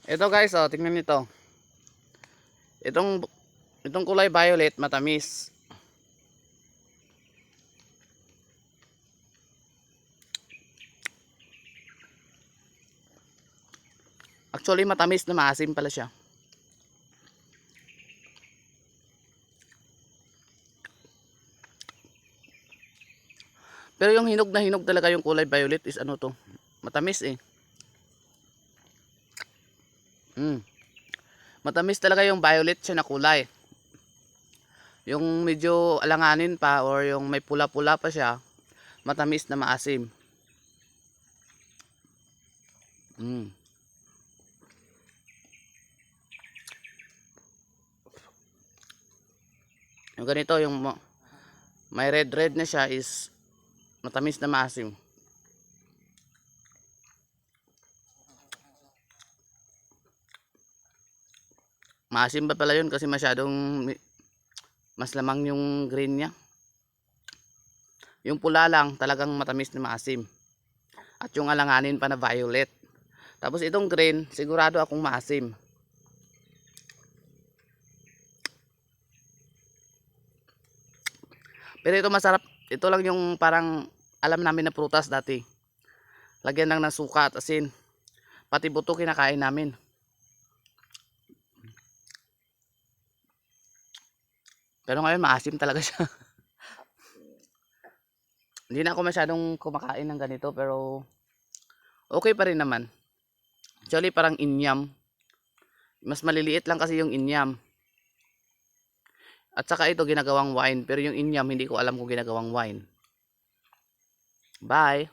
Ito guys, oh, tingnan nito. Itong kulay violet, matamis. Actually, matamis na maasim pala siya. Pero yung hinog na hinog talaga yung kulay violet is ano to? Matamis eh. Matamis talaga yung violet siya na kulay. Yung medyo alanganin pa or yung may pula-pula pa siya, matamis na maasim. Yung ganito, yung may red na siya is matamis na maasim. Maasim pa pala yun kasi masyadong mas lamang yung green niya. Yung pula lang talagang matamis na maasim. At yung alanganin pa na violet. Tapos itong green, sigurado akong maasim. Pero ito masarap. Ito lang yung parang alam namin na prutas dati. Lagyan lang ng suka at asin. Pati buto kinakain namin. Pero ngayon maasim talaga siya. Hindi na ako masyadong kumakain ng ganito pero okay pa rin naman. Actually parang inyam. Mas maliliit lang kasi yung inyam. At saka ito ginagawang wine pero yung inyam hindi ko alam kung ginagawang wine. Bye!